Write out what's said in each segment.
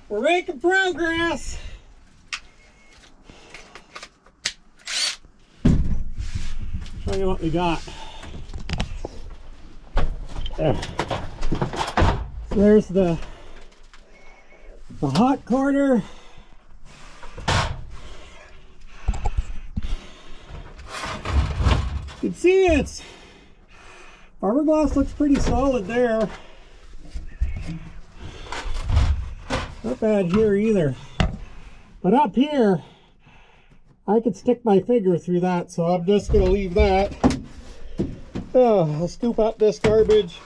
We're making progress. Show you what we got. There. So there's the hot corner. You can see it's fiberglass looks pretty solid there. Not bad here either. But up here, I could stick my finger through that, so I'm just going to leave that. Oh, I'll scoop up this garbage.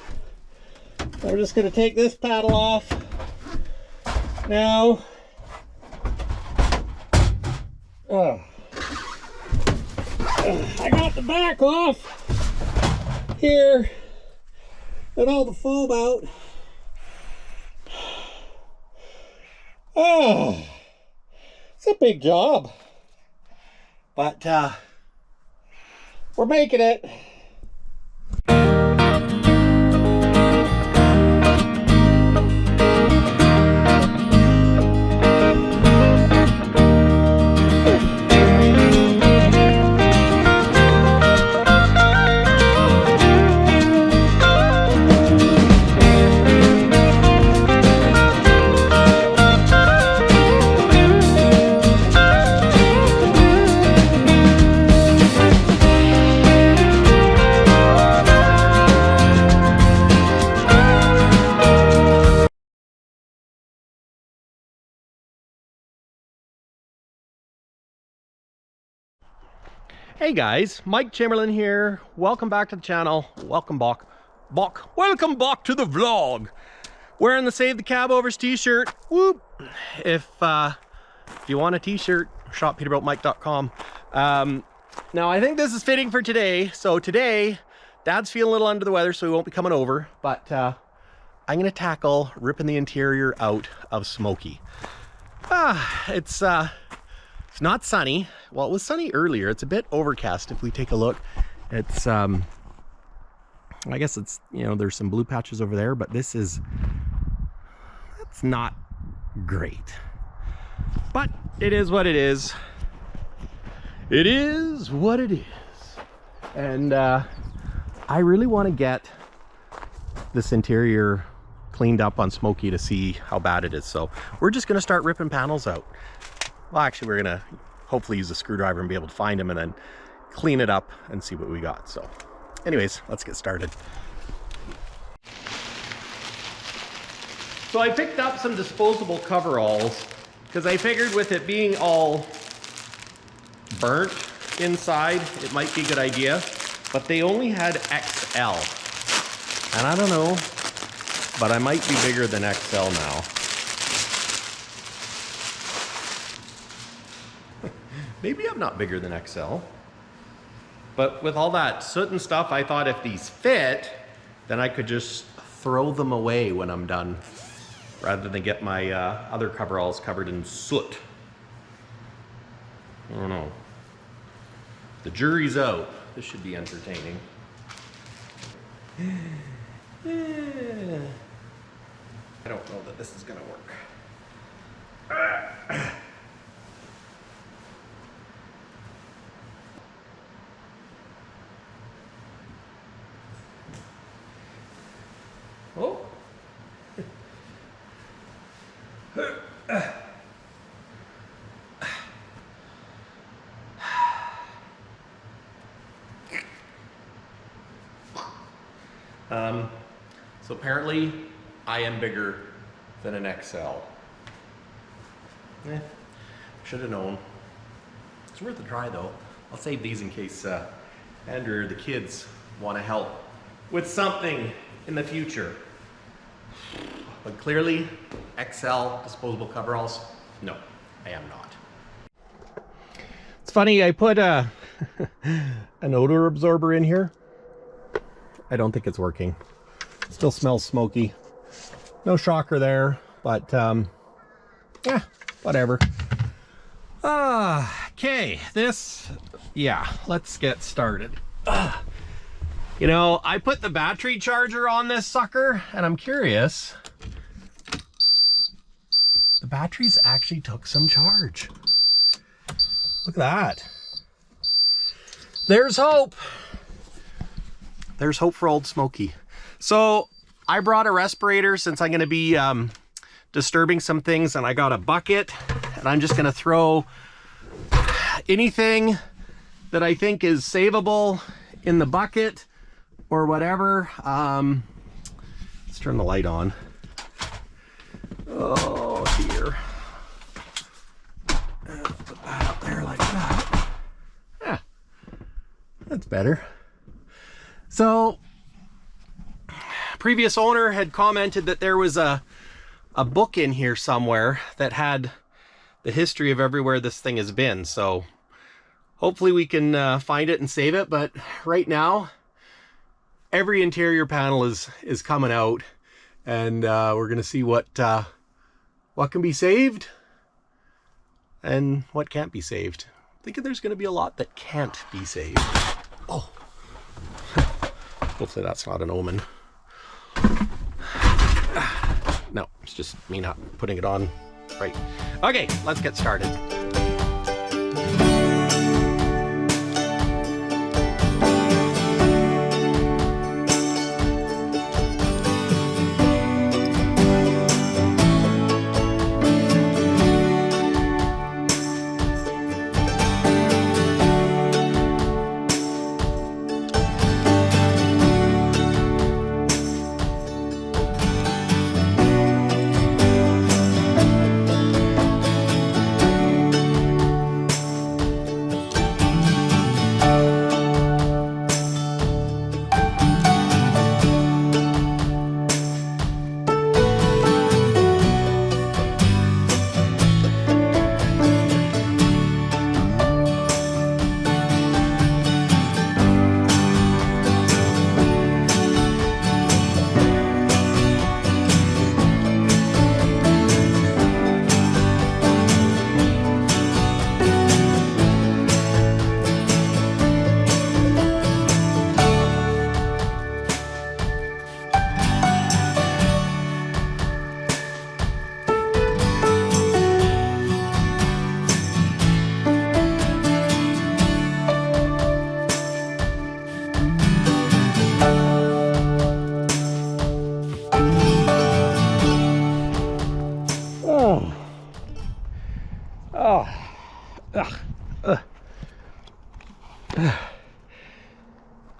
I'm just going to take this paddle off. Now, I got the back off here and all the foam out. Oh, it's a big job, but we're making it. Hey guys, Mike Chamberlain here. Welcome back to the channel. Welcome back to the vlog. Wearing the Save the Cabovers t-shirt. Whoop! If you want a t-shirt, shop peterbiltmike.com. Now I think this is fitting for today. So today, Dad's feeling a little under the weather, so he won't be coming over. But I'm gonna tackle ripping the interior out of Smokey. It's not sunny. Well, it was sunny earlier. It's a bit overcast if we take a look. It's I guess it's, you know, there's some blue patches over there, but it's not great. But it is what it is. It is what it is. And I really want to get this interior cleaned up on Smokey to see how bad it is. So we're just going to start ripping panels out. Well, actually, we're gonna hopefully use a screwdriver and be able to find them and then clean it up and see what we got. So anyways, let's get started. So I picked up some disposable coveralls because I figured with it being all burnt inside, it might be a good idea, but they only had XL. And I don't know, but I might be bigger than XL now. Maybe I'm not bigger than XL, but with all that soot and stuff, I thought if these fit, then I could just throw them away when I'm done, rather than get my other coveralls covered in soot. I don't know. The jury's out. This should be entertaining. I don't know that this is gonna work. Oh. So apparently I am bigger than an XL. Should have known. It's worth a try though. I'll save these in case Andrew or the kids want to help with something in the future. But clearly, XL disposable coveralls, no, I am not. It's funny, I put an odor absorber in here. I don't think it's working. It still smells smoky. No shocker there, but yeah, whatever. Okay, let's get started. You know, I put the battery charger on this sucker, and I'm curious batteries actually took some charge. Look at that. There's hope. There's hope for old Smokey. So I brought a respirator since I'm going to be disturbing some things, and I got a bucket, and I'm just going to throw anything that I think is savable in the bucket or whatever. Let's turn the light on. Oh dear. Put that up there like that. Yeah, that's better. So, previous owner had commented that there was a book in here somewhere that had the history of everywhere this thing has been. So, hopefully we can find it and save it. But right now, every interior panel is coming out, and we're gonna see what can be saved and what can't be saved. I think there's gonna be a lot that can't be saved. Oh. Hopefully that's not an omen. No, it's just me not putting it on right. Okay, let's get started.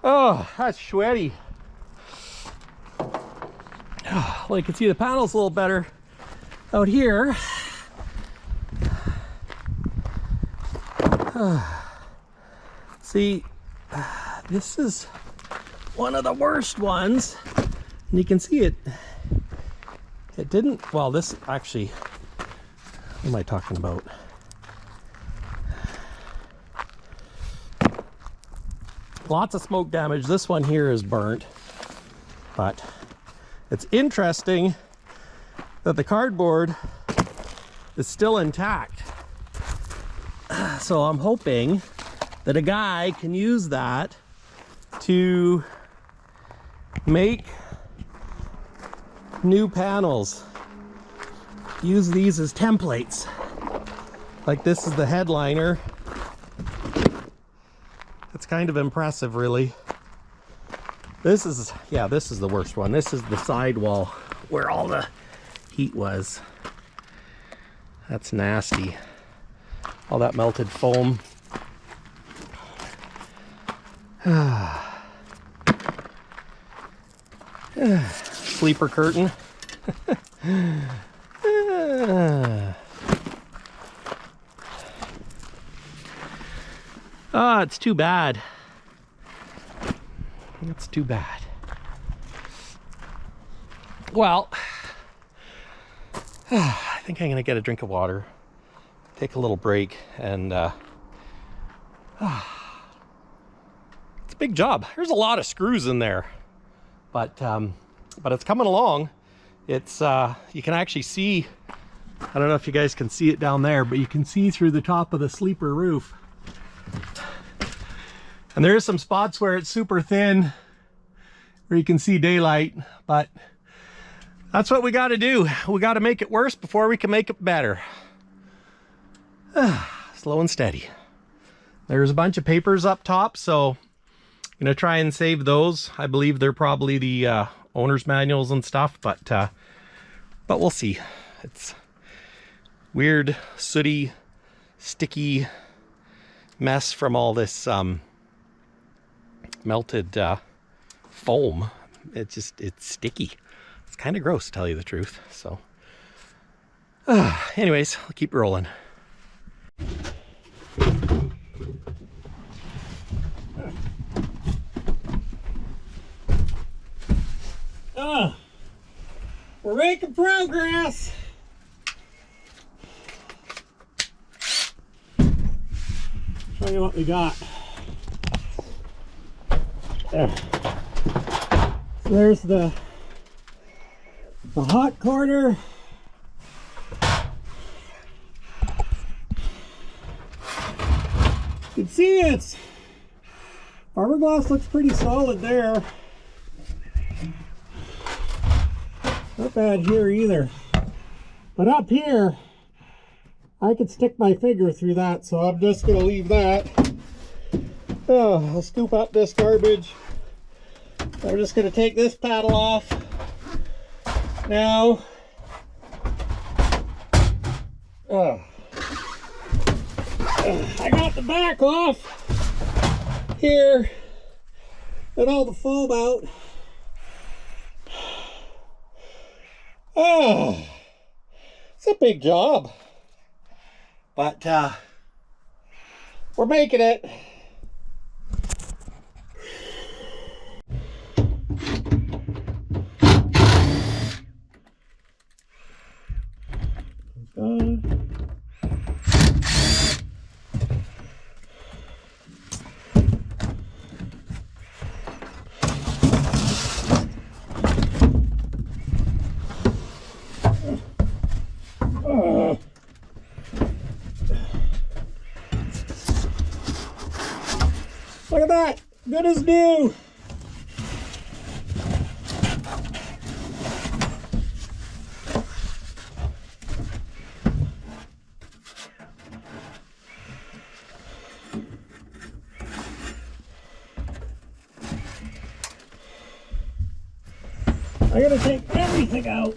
Oh, that's sweaty. Oh, well, you can see the panel's a little better out here. See, this is one of the worst ones. And you can see it didn't, well, this actually, what am I talking about? Lots of smoke damage. This one here is burnt, but it's interesting that the cardboard is still intact. So I'm hoping that a guy can use that to make new panels. Use these as templates. Like this is the headliner. It's kind of impressive, really. This is, yeah, this is the worst one. This is the sidewall where all the heat was. That's nasty. All that melted foam. Sleeper curtain. Oh, it's too bad. It's too bad. Well, I think I'm gonna get a drink of water, take a little break, and it's a big job. There's a lot of screws in there, but it's coming along. It's you can actually see, I don't know if you guys can see it down there, but you can see through the top of the sleeper roof. And there is some spots where it's super thin, where you can see daylight, but That's what we got to do. We got to make it worse before we can make it better. Slow and steady. There's a bunch of papers up top, so I'm gonna try and save those. I believe they're probably the owner's manuals and stuff, but we'll see. It's weird, sooty, sticky mess from all this melted foam. It's sticky. It's kind of gross, to tell you the truth. So anyways, I'll keep rolling. We're making progress. Show you what we got. There. So there's the hot corner. You can see it's fiberglass looks pretty solid there. Not bad here either. But up here, I could stick my finger through that, so I'm just going to leave that. I'll scoop up this garbage. I'm just going to take this paddle off. Now, I got the back off here and all the foam out. It's a big job, but we're making it. Look at that, good as new. I gotta take everything out.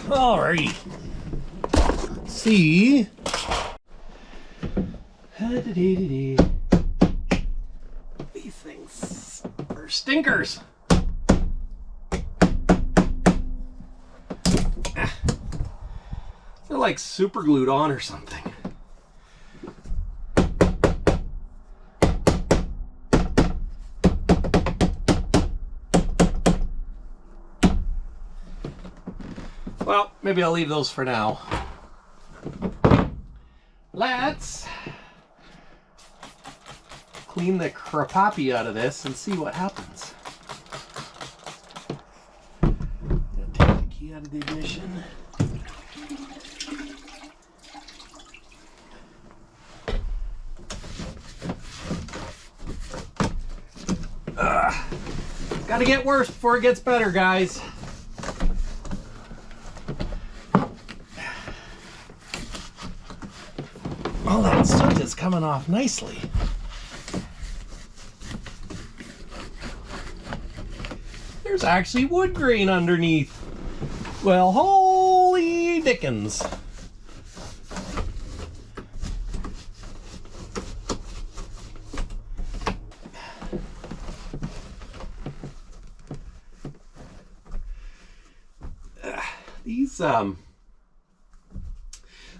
Alrighty. Let's see. These things are stinkers. They're like super glued on or something. Well, maybe I'll leave those for now. Let's clean the crapappy out of this and see what happens. Take the key out of the ignition. Gotta get worse before it gets better, guys. All that soot is coming off nicely. There's actually wood grain underneath. Well, holy dickens.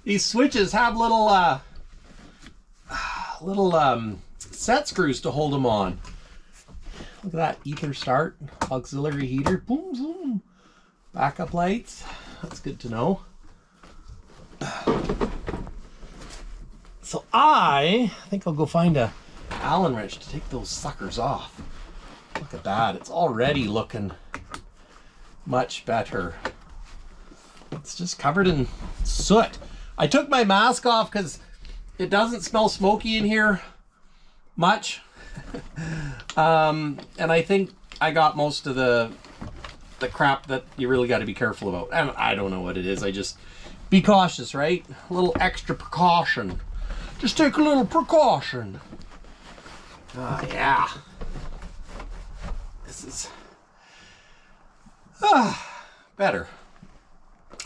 These switches have little set screws to hold them on. Look at that, ether start, auxiliary heater, boom, boom. Backup lights, that's good to know. So I think I'll go find a Allen wrench to take those suckers off. Look at that, it's already looking much better. It's just covered in soot. I took my mask off because it doesn't smell smoky in here much. And I think I got most of the crap that you really got to be careful about. And I don't know what it is. I just be cautious, right? A little extra precaution. Just take a little precaution. Yeah. This is better.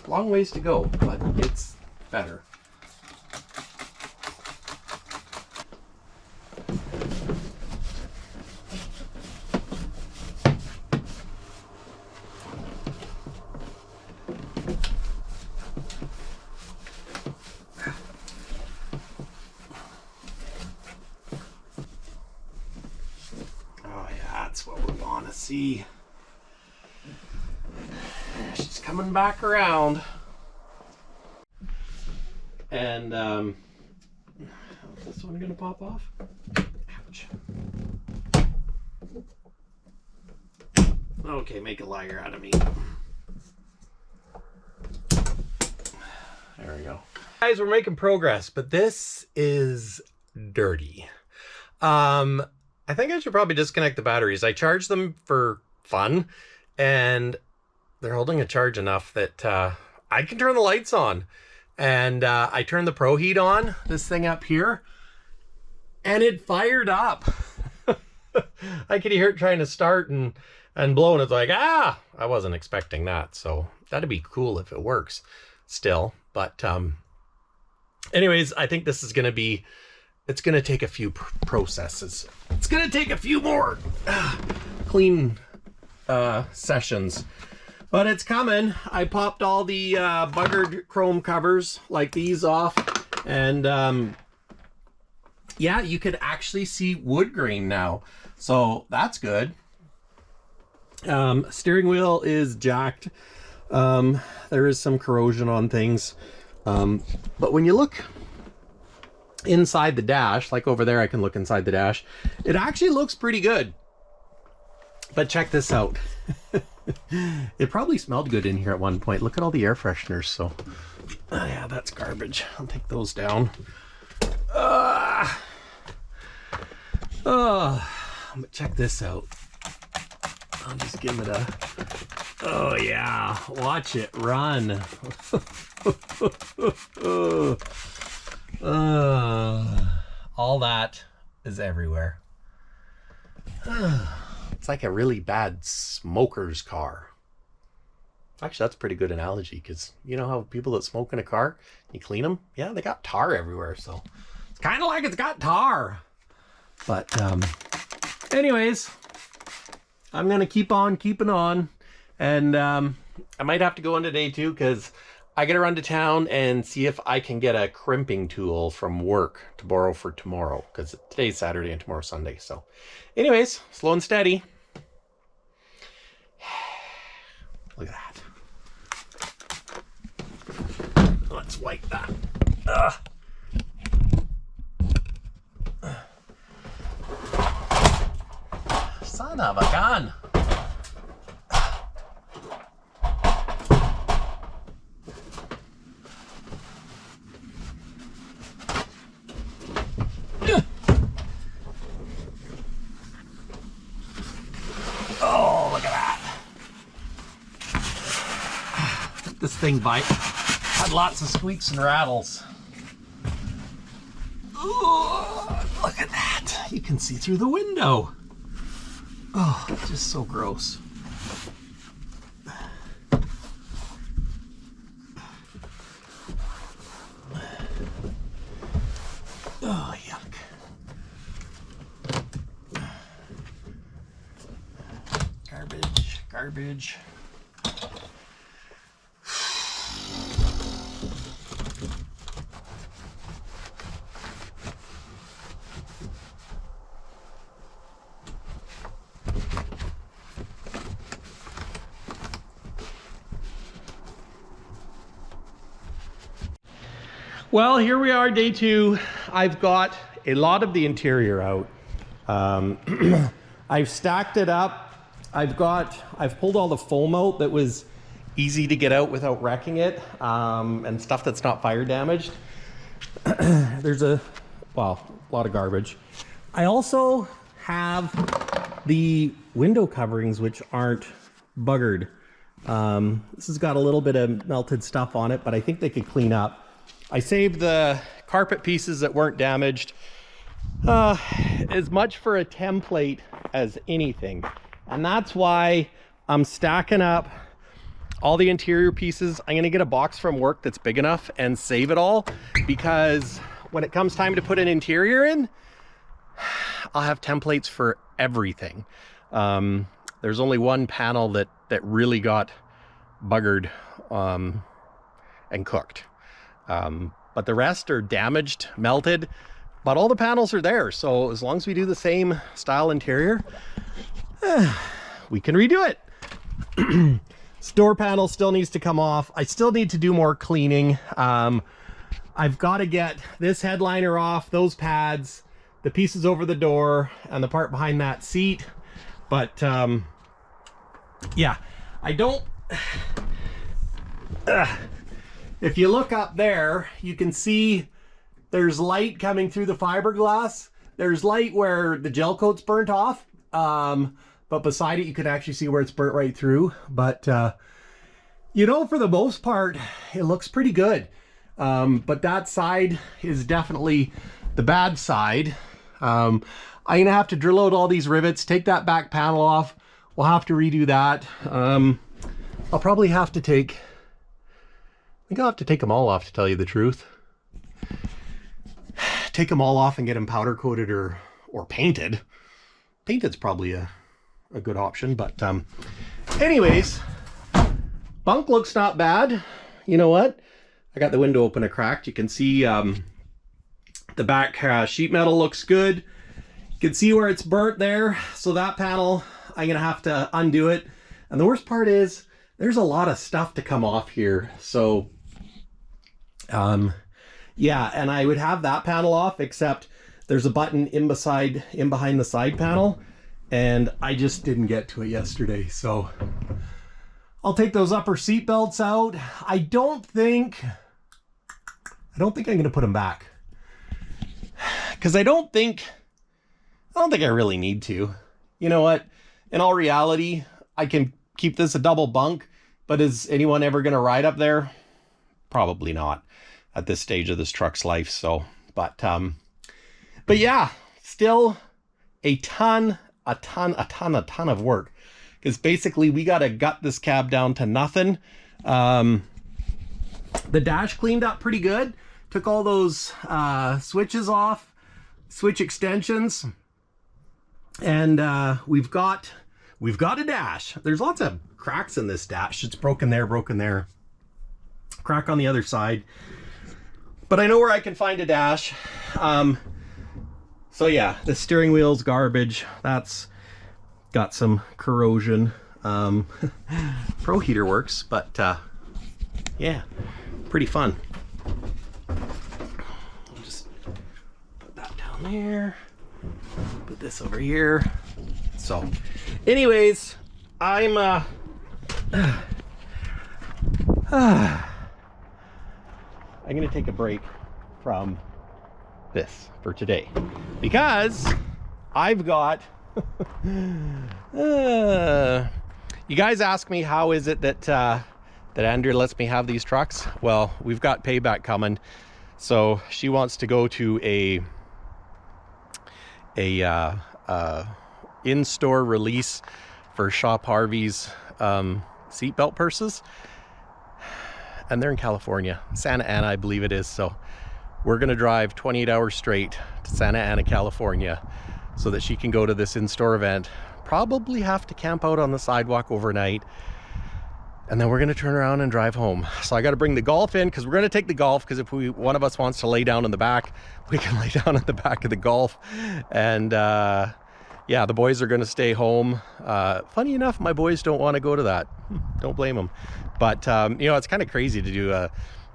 Long ways to go, but it's better. Oh yeah, that's what we want to see. She's coming back around. And is this one gonna pop off? Ouch. Okay, make a liar out of me. There we go. Guys, we're making progress, but this is dirty. I think I should probably disconnect the batteries. I charged them for fun, and they're holding a charge enough that I can turn the lights on. And I turned the Pro Heat on, this thing up here, and it fired up. I could hear it trying to start and blow, and it's like, I wasn't expecting that. So that'd be cool if it works still. But anyways, I think this is going to be, it's going to take a few processes. It's going to take a few more clean sessions. But it's coming. I popped all the buggered chrome covers like these off. And yeah, you could actually see wood grain now. So that's good. Steering wheel is jacked. There is some corrosion on things. But when you look inside the dash, like over there, I can look inside the dash. It actually looks pretty good. But check this out. It probably smelled good in here at one point. Look at all the air fresheners. So yeah, that's garbage. I'll take those down. But check this out. I'll just give it a, oh yeah, watch it run. All that is everywhere. It's like a really bad smoker's car. Actually, that's a pretty good analogy, because you know how people that smoke in a car, you clean them? Yeah, they got tar everywhere, so it's kind of like it's got tar. But anyways, I'm gonna keep on keeping on, and I might have to go into day 2 because I gotta run to town and see if I can get a crimping tool from work to borrow for tomorrow, because today's Saturday and tomorrow's Sunday. So anyways, slow and steady. Look at that. Let's wipe that. Ugh. Son of a gun. Oh, look at that. This thing had lots of squeaks and rattles. Ooh, look at that. You can see through the window. Oh, it's just so gross. Oh, yuck. Garbage. Well, here we are, day 2. I've got a lot of the interior out. I've stacked it up. I've pulled all the foam out that was easy to get out without wrecking it, and stuff that's not fire damaged. There's a lot of garbage. I also have the window coverings, which aren't buggered. This has got a little bit of melted stuff on it, but I think they could clean up. I saved the carpet pieces that weren't damaged, as much for a template as anything. And that's why I'm stacking up all the interior pieces. I'm gonna get a box from work that's big enough and save it all, because when it comes time to put an interior in, I'll have templates for everything. There's only one panel that really got buggered and cooked. But the rest are damaged, melted, but all the panels are there. So as long as we do the same style interior, we can redo it. Store panel still needs to come off. I still need to do more cleaning. I've got to get this headliner off, those pads, the pieces over the door, and the part behind that seat. But yeah, I don't... If you look up there, you can see there's light coming through the fiberglass. There's light where the gel coat's burnt off, but beside it you can actually see where it's burnt right through. But you know, for the most part, it looks pretty good. But that side is definitely the bad side. I'm gonna have to drill out all these rivets, take that back panel off. We'll have to redo that. I'll probably have to take... I think I'll have to take them all off, to tell you the truth. Take them all off and get them powder coated or painted. Painted's probably a good option, but anyways, bunk looks not bad. You know what? I got the window open and cracked. You can see the back sheet metal looks good. You can see where it's burnt there. So that panel, I'm gonna have to undo it. And the worst part is there's a lot of stuff to come off here. So yeah, and I would have that panel off, except there's a button in behind the side panel, and I just didn't get to it yesterday. So I'll take those upper seat belts out. I don't think I'm gonna put them back, because I don't think I really need to. You know what? In all reality, I can keep this a double bunk, but is anyone ever gonna ride up there? Probably not at this stage of this truck's life. So, but yeah, still a ton a ton of work, because basically we got to gut this cab down to nothing. The dash cleaned up pretty good. Took all those switches off, switch extensions, and we've got a dash. There's lots of cracks in this dash. It's broken there, crack on the other side. But I know where I can find a dash. So yeah, the steering wheel's garbage. That's got some corrosion. Pro heater works, but yeah, pretty fun. Just put that down there. Put this over here. So anyways, I'm gonna take a break from this for today, because I've got you guys ask me how is it that that Andrea lets me have these trucks. Well, we've got payback coming, so she wants to go to a in-store release for Shop Harvey's seatbelt purses, and they're in California, Santa Ana, I believe it is. So we're gonna drive 28 hours straight to Santa Ana, California, so that she can go to this in-store event. Probably have to camp out on the sidewalk overnight, and then we're gonna turn around and drive home. So I got to bring the Golf in, because we're gonna take the Golf, because if one of us wants to lay down in the back, we can lay down in the back of the Golf. And yeah, the boys are gonna stay home. Funny enough, my boys don't want to go to that. Don't blame them. But you know, it's kind of crazy to do a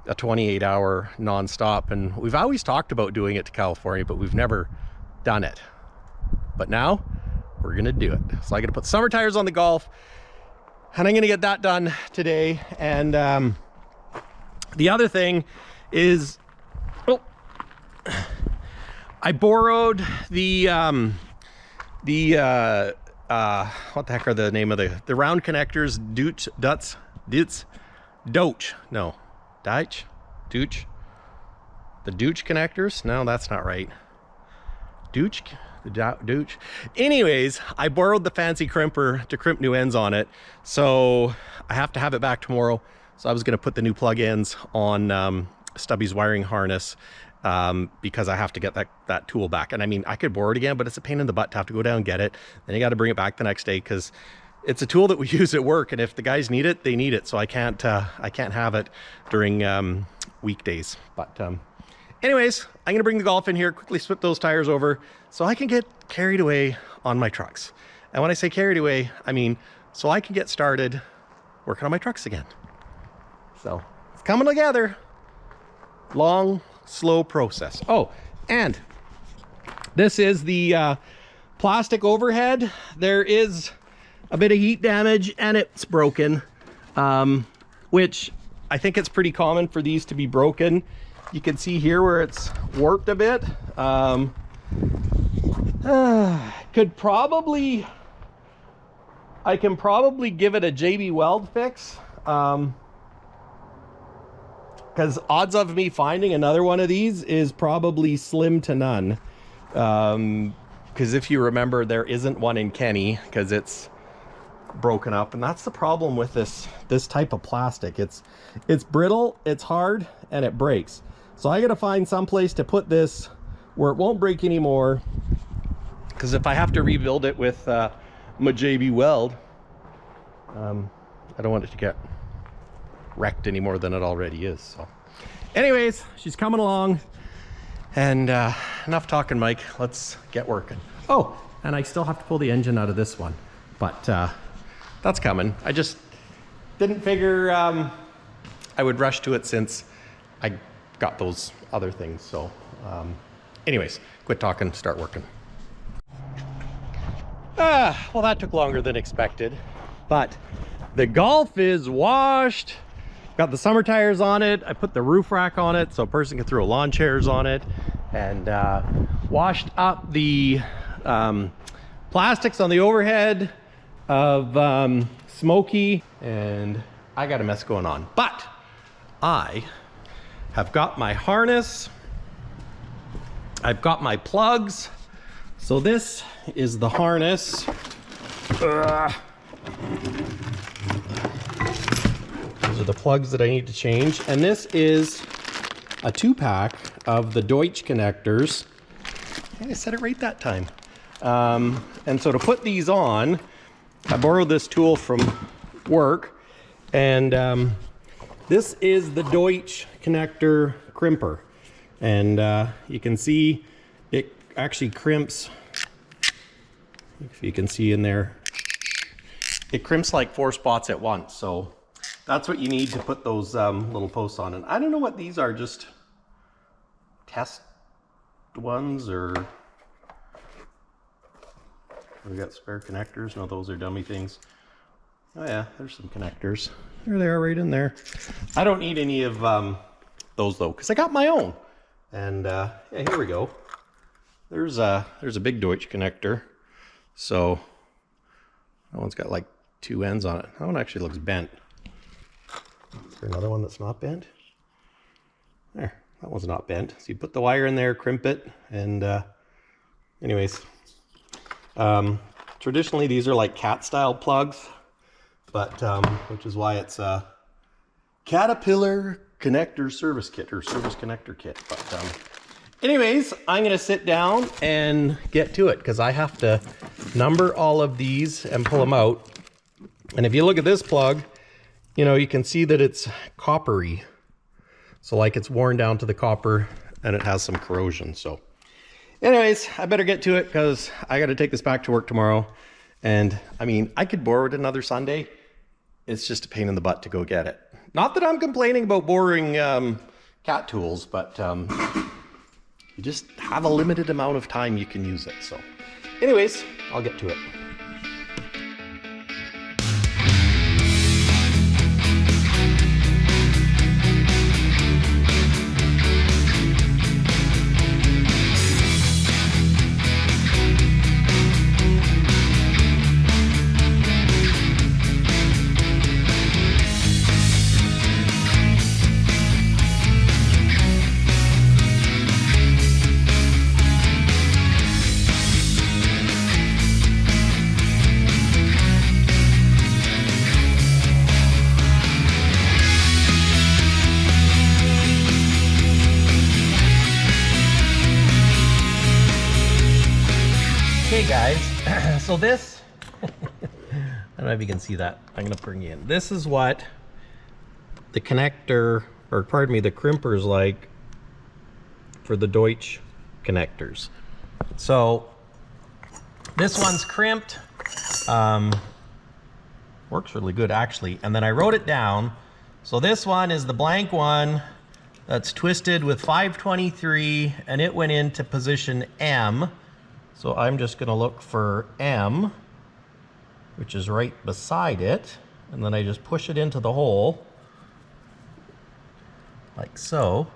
28-hour non-stop, and we've always talked about doing it to California, but we've never done it. But now we're gonna do it. So I gotta put summer tires on the Golf, and I'm gonna get that done today. And the other thing is, oh, I borrowed the what the heck are the name of the round connectors? Doiche, the Doiche connectors. No, that's not right. Doiche. Anyways, I borrowed the fancy crimper to crimp new ends on it, so I have to have it back tomorrow. So I was going to put the new plug-ins on Stubby's wiring harness, because I have to get that tool back. And I mean, I could borrow it again, but it's a pain in the butt to have to go down and get it. Then you got to bring it back the next day, because it's a tool that we use at work, and if the guys need it, they need it. So I can't have it during weekdays. But anyways, I'm gonna bring the Golf in here, quickly swip those tires over, so I can get carried away on my trucks. And when I say carried away, I mean so I can get started working on my trucks again. So it's coming together. Long, slow process. Oh, and this is the plastic overhead. There is a bit of heat damage and it's broken, which I think it's pretty common for these to be broken. You can see here where it's warped a bit. I can probably give it a JB Weld fix, because odds of me finding another one of these is probably slim to none. Because if you remember, there isn't one in Kenny, because it's broken up, and that's the problem with this type of plastic. It's brittle, it's hard, and it breaks. So I gotta find some place to put this where it won't break anymore, because if I have to rebuild it with my JB Weld, I don't want it to get wrecked any more than it already is. So anyways, she's coming along, and enough talking, Mike. Let's get working. Oh, and I still have to pull the engine out of this one, but that's coming. I just didn't figure I would rush to it since I got those other things. So anyways, quit talking, start working. Well, that took longer than expected, but the Golf is washed. Got the summer tires on it. I put the roof rack on it so a person can throw lawn chairs on it, and washed up the plastics on the overhead of Smokey, and I got a mess going on. But I have got my harness, I've got my plugs, So this is the harness. Those are the plugs that I need to change. And this is a 2-pack of the Doiche connectors. I said it right that time. And so to put these on, I borrowed this tool from work, and this is the Doiche connector crimper. And you can see it actually crimps, if you can see in there, it crimps like 4 spots at once. So that's what you need to put those little posts on. And I don't know what these are, just test ones, or we got spare connectors. No, those are dummy things. Oh yeah, there's some connectors. There they are, right in there. I don't need any of those though, because I got my own. And yeah, here we go. There's a big Doiche connector. So that one's got like 2 ends on it. That one actually looks bent. Is there another one that's not bent? There, that one's not bent. So you put the wire in there, crimp it, and anyways. Traditionally these are like cat style plugs, but which is why it's a Caterpillar connector service kit, or service connector kit. But anyways, I'm gonna sit down and get to it, because I have to number all of these and pull them out. And if you look at this plug, you know, you can see that it's coppery, so like it's worn down to the copper and it has some corrosion. So anyways, I better get to it, because I got to take this back to work tomorrow. And I mean, I could borrow it another Sunday. It's just a pain in the butt to go get it. Not that I'm complaining about borrowing cat tools, but you just have a limited amount of time you can use it. So anyways, I'll get to it. Okay guys, so this, I don't know if you can see that. I'm gonna bring you in. This is what the connector, or pardon me, the crimper is like for the Doiche connectors. So this one's crimped, works really good actually. And then I wrote it down. So this one is the blank one that's twisted with 523, and it went into position M. So I'm just gonna look for M, which is right beside it. And then I just push it into the hole, like so,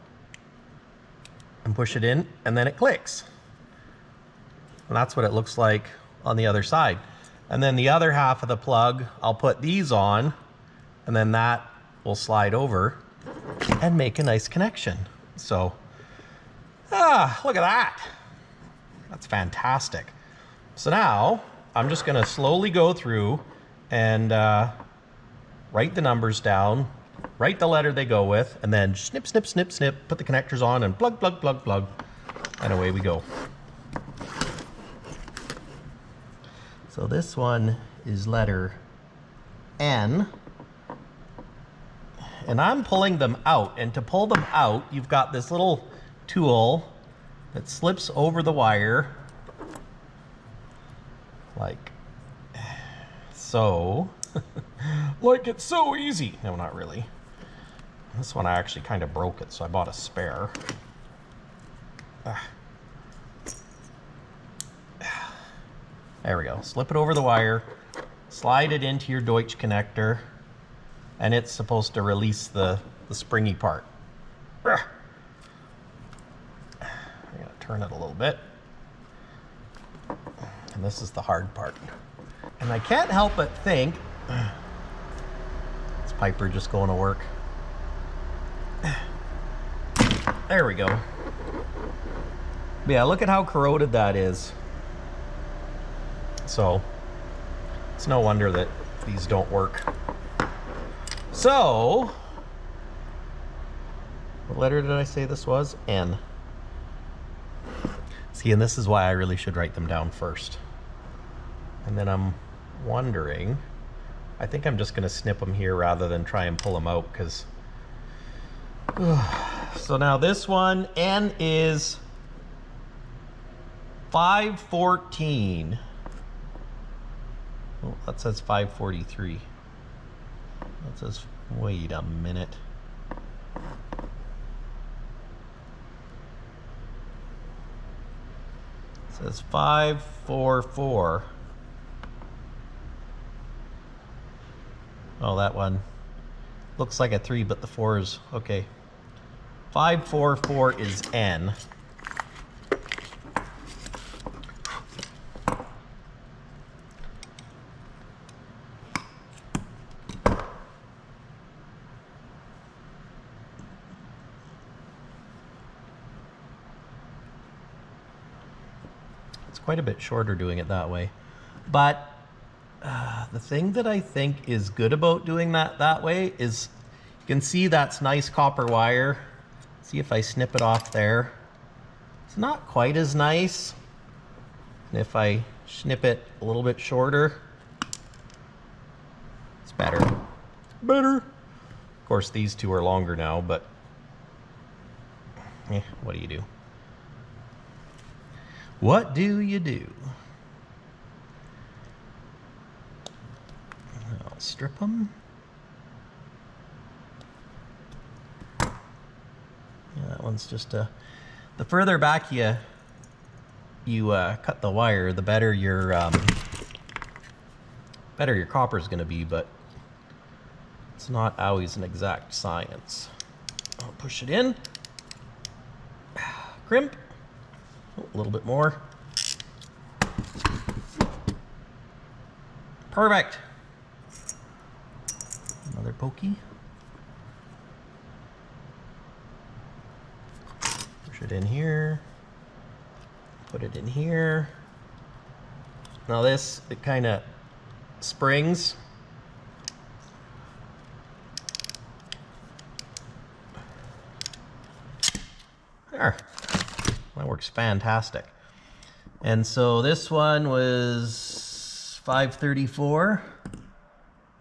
and push it in, and then it clicks. And that's what it looks like on the other side. And then the other half of the plug, I'll put these on, and then that will slide over and make a nice connection. So, look at that. That's fantastic. So now I'm just gonna slowly go through and write the numbers down, write the letter they go with, and then snip, snip, snip, snip, put the connectors on and plug, plug, plug, plug, and away we go. So this one is letter N, and I'm pulling them out. And to pull them out, you've got this little tool that slips over the wire like so. Like it's so easy. No, not really. This one I actually kind of broke it, so I bought a spare. There we go. Slip it over the wire, slide it into your Doiche connector, and it's supposed to release the springy part. Turn it a little bit, and this is the hard part. And I can't help but think, is Piper just going to work? There we go. But yeah, look at how corroded that is. So it's no wonder that these don't work. So, what letter did I say this was? N. See, and this is why I really should write them down first. And then I'm wondering, I think I'm just going to snip them here rather than try and pull them out, because so now this one, N is 514. Oh, that says 543. That says, wait a minute. It says 544. Oh, that one looks like a 3, but the 4 is okay. 544 is N. It's quite a bit shorter doing it that way, but the thing that I think is good about doing that way is you can see that's nice copper wire. See if I snip it off there. It's not quite as nice. And if I snip it a little bit shorter, it's better. Of course, these two are longer now, but what do you do? What do you do? I'll strip them. Yeah, that one's just the further back you cut the wire, the better your copper is going to be, but it's not always an exact science. I'll push it in, crimp, a little bit more. Perfect. Another pokey. Push it in here. Put it in here. Now this, it kind of springs. There. That works fantastic. And so this one was 534,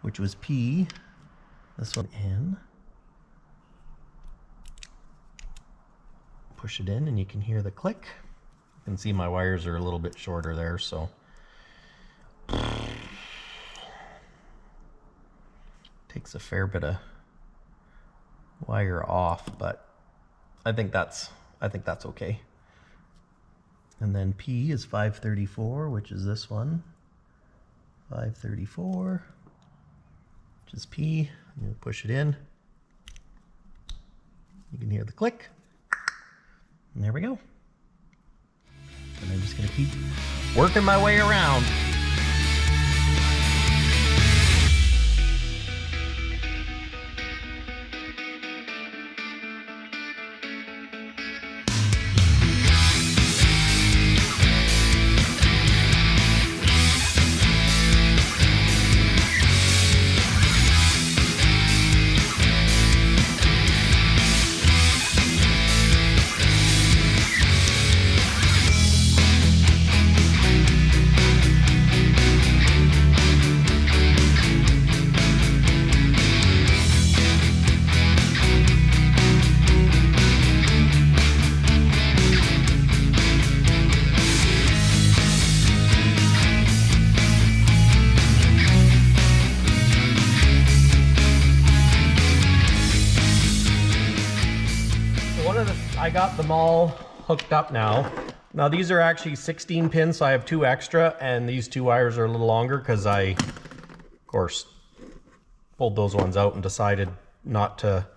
which was P. This one N. Push it in and you can hear the click. You can see my wires are a little bit shorter there, so takes a fair bit of wire off, but I think that's okay. And then P is 534, which is this one. 534, which is P. You push it in. You can hear the click. And there we go. And I'm just gonna keep working my way around. I got them all hooked up now. Now these are actually 16 pins, so I have 2 extra, and these 2 wires are a little longer because I, of course, pulled those ones out and decided not to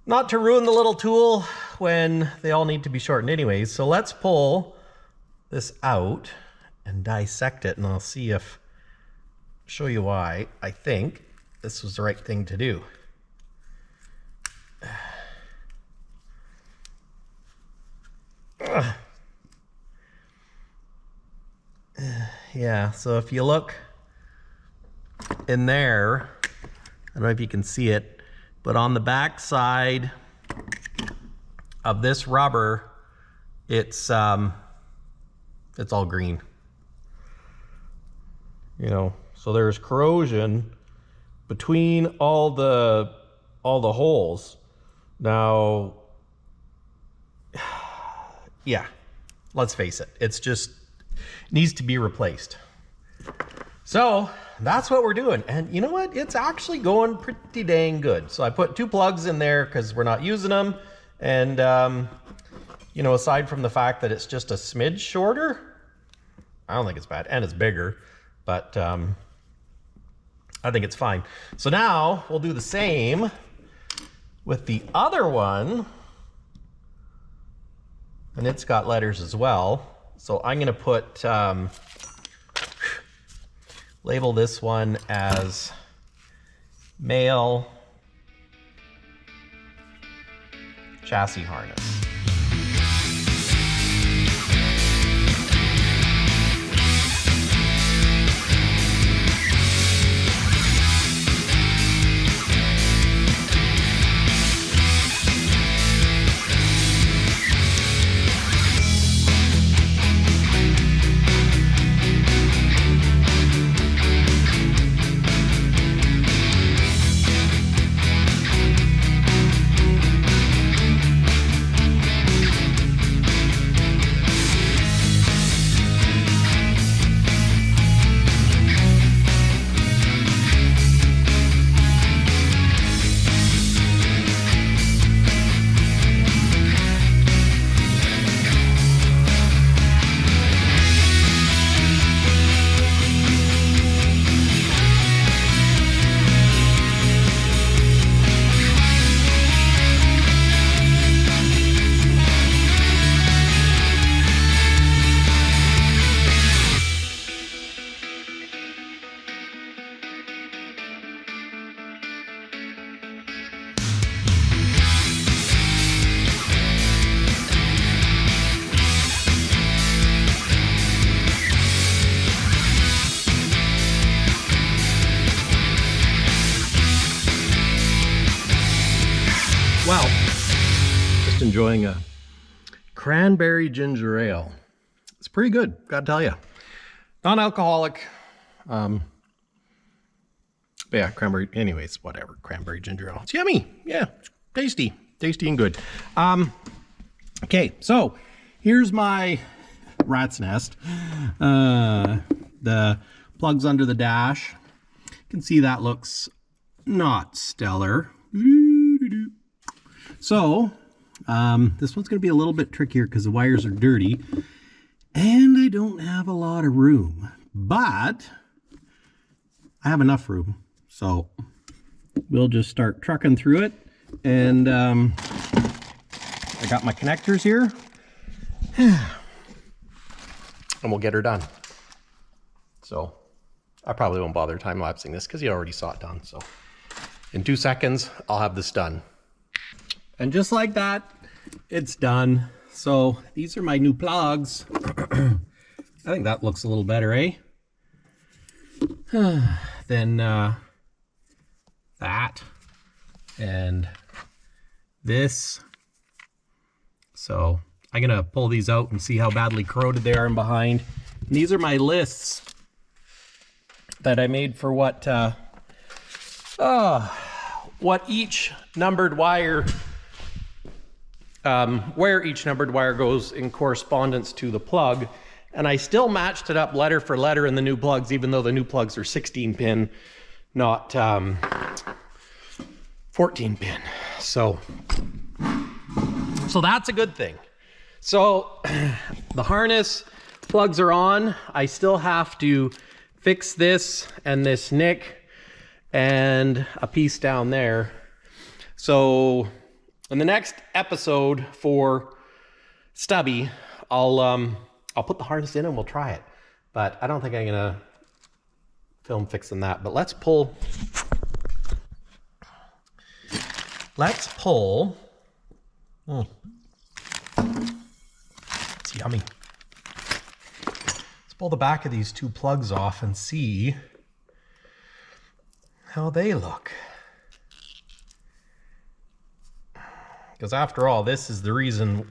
ruin the little tool when they all need to be shortened anyways. So let's pull this out and dissect it, and I'll show you why I think this was the right thing to do. Yeah, so if you look in there, I don't know if you can see it, but on the back side of this rubber, it's all green. You know, so there's corrosion between all the holes. Now, yeah, let's face it, it's just needs to be replaced. So that's what we're doing, and you know what, it's actually going pretty dang good. So I put 2 plugs in there because we're not using them, and you know, aside from the fact that it's just a smidge shorter, I don't think it's bad, and it's bigger, but I think it's fine. So now we'll do the same with the other one, and it's got letters as well. So I'm gonna put, label this one as male chassis harness. Well, just enjoying a cranberry ginger ale. It's pretty good, gotta tell you. Non-alcoholic. But yeah, cranberry, anyways, whatever, cranberry ginger ale. It's yummy, yeah, tasty and good. Okay, so here's my rat's nest. The plugs under the dash. You can see that looks not stellar. So, this one's going to be a little bit trickier because the wires are dirty and I don't have a lot of room, but I have enough room. So we'll just start trucking through it, and I got my connectors here and we'll get her done. So I probably won't bother time-lapsing this because you already saw it done. So in 2 seconds, I'll have this done. And just like that, it's done. So these are my new plugs. I think that looks a little better, eh? Then that and this. So I'm gonna pull these out and see how badly corroded they are in behind. And these are my lists that I made for what each numbered wire, where each numbered wire goes in correspondence to the plug. And I still matched it up letter for letter in the new plugs, even though the new plugs are 16 pin, not 14 pin. So that's a good thing. So the harness plugs are on. I still have to fix this and this nick and a piece down there. So in the next episode for Stubby, I'll put the harness in and we'll try it. But I don't think I'm gonna film fixing that. But let's pull. It's yummy. Let's pull the back of these two plugs off and see how they look. Because after all, this is the reason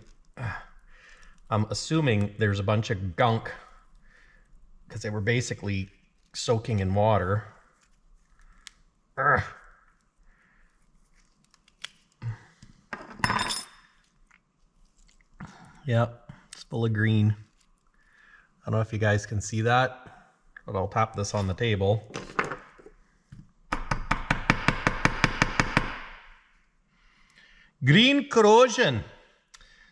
I'm assuming there's a bunch of gunk, because they were basically soaking in water. Ugh. Yep, it's full of green. I don't know if you guys can see that, but I'll tap this on the table. Green corrosion.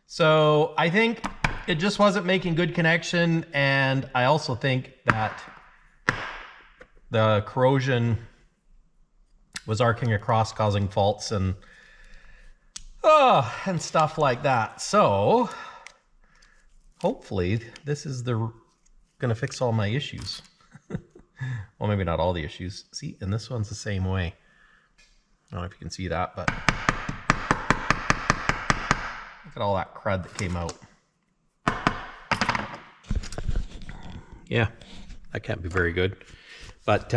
So I think it just wasn't making good connection, and I also think that the corrosion was arcing across, causing faults and stuff like that. So hopefully this is gonna fix all my issues. Well, maybe not all the issues. See, and this one's the same way. I don't know if you can see that, but look at all that crud that came out. Yeah, that can't be very good. But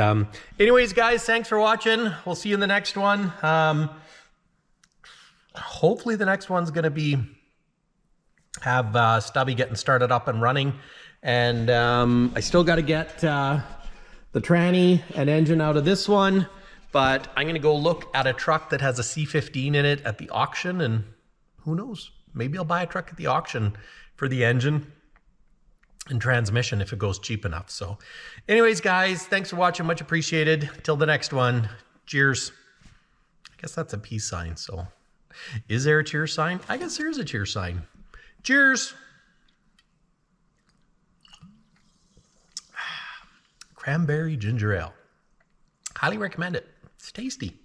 anyways, guys, thanks for watching. We'll see you in the next one. Hopefully the next one's gonna be have Stubby getting started up and running. And I still got to get the tranny and engine out of this one, but I'm gonna go look at a truck that has a C15 in it at the auction, and who knows, maybe I'll buy a truck at the auction for the engine and transmission if it goes cheap enough. So anyways, guys, thanks for watching, much appreciated. Till the next one, cheers. I guess that's a peace sign. So is there a cheer sign? I guess there is a cheer sign. Cheers. Cranberry ginger ale. Highly recommend it. It's tasty.